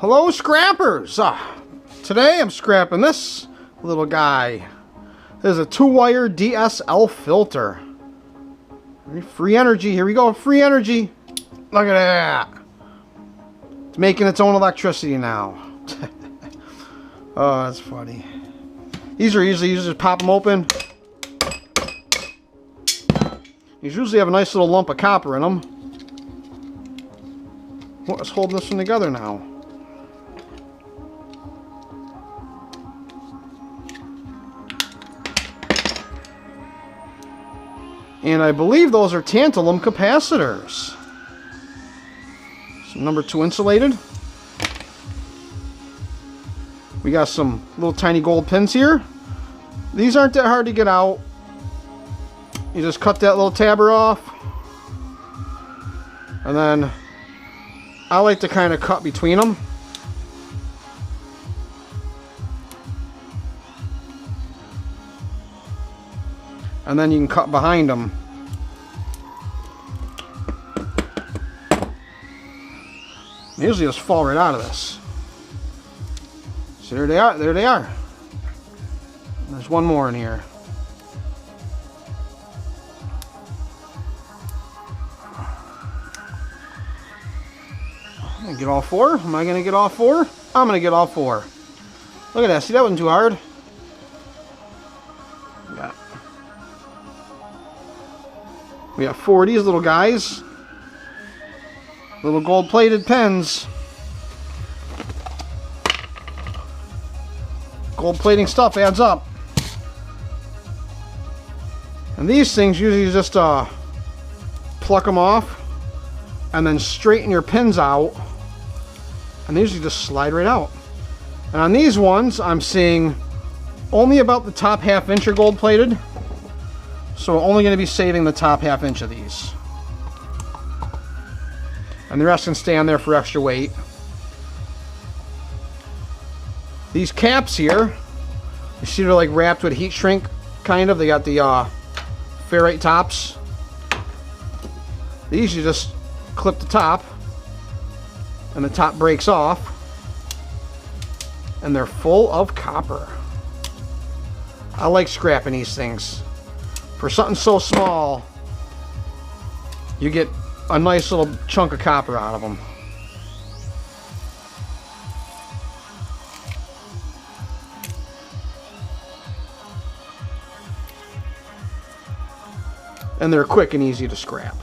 Hello, scrappers! Today I'm scrapping this little guy. This is a 2-wire DSL filter. Free energy. Here we go. Free energy. Look at that. It's making its own electricity now. Oh, that's funny. These are easy. You just pop them open. These usually have a nice little lump of copper in them. What's holding this one together now? And I believe those are tantalum capacitors. Some number 2 insulated. We got some little tiny gold pins here. These aren't that hard to get out. You just cut that little tabber off. And then I like to kind of cut between them. And then you can cut behind them. They usually just fall right out of this. So there they are. There they are. There's one more in here. I'm gonna get all 4. Am I gonna get all 4? I'm gonna get all 4. Look at that. See, that wasn't too hard. We got 4 of these little guys. Little gold-plated pens. Gold plating stuff adds up. And these things usually just pluck them off and then straighten your pins out. And they usually just slide right out. And on these ones, I'm seeing only about the top ½ inch are gold-plated. So we're only going to be saving the top ½ inch of these. And the rest can stay on there for extra weight. These caps here, you see they're like wrapped with heat shrink, kind of. They got the ferrite tops. These you just clip the top, and the top breaks off. And they're full of copper. I like scrapping these things. For something so small, you get a nice little chunk of copper out of them. And they're quick and easy to scrap.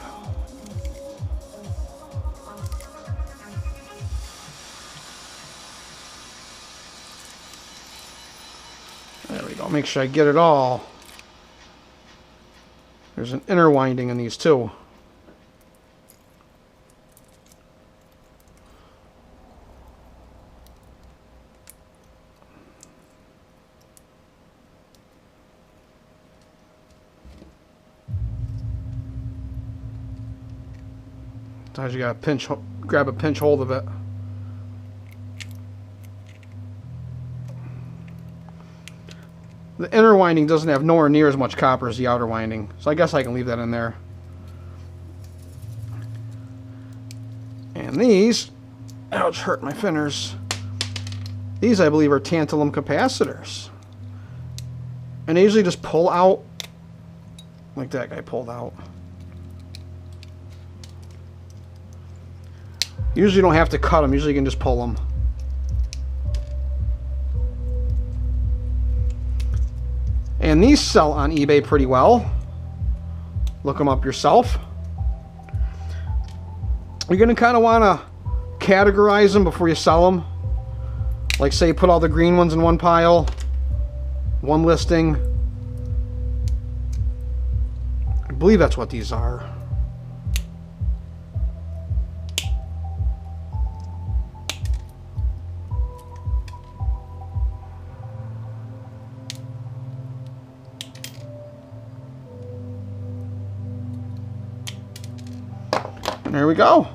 There we go. Make sure I get it all. There's an inner winding in these too. Sometimes you gotta grab a pinch hold of it. The inner winding doesn't have nowhere near as much copper as the outer winding, so I guess I can leave that in there. And these, ouch, hurt my fingers. These, I believe, are tantalum capacitors. And they usually just pull out like that guy pulled out. Usually you don't have to cut them, usually you can just pull them. And these sell on eBay pretty well. Look them up yourself. You're going to kind of want to categorize them before you sell them. Like, say, put all the green ones in one pile, one listing. I believe that's what these are. There we go.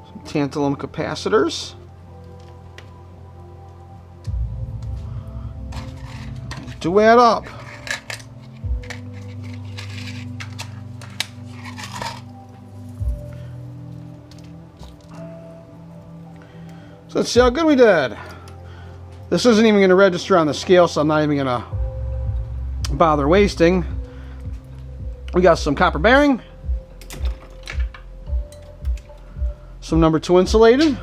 Some tantalum capacitors. Do add up. So let's see how good we did. This isn't even going to register on the scale, so I'm not even going to bother wasting. We got some copper bearing, some number 2 insulated, and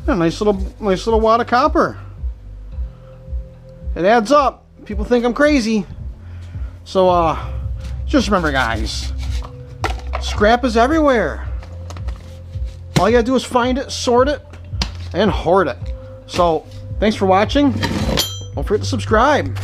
a nice little wad of copper. It adds up. People think I'm crazy. So just remember, guys, scrap is everywhere. All you gotta do is find it, sort it, and hoard it. So thanks for watching. Don't forget to subscribe.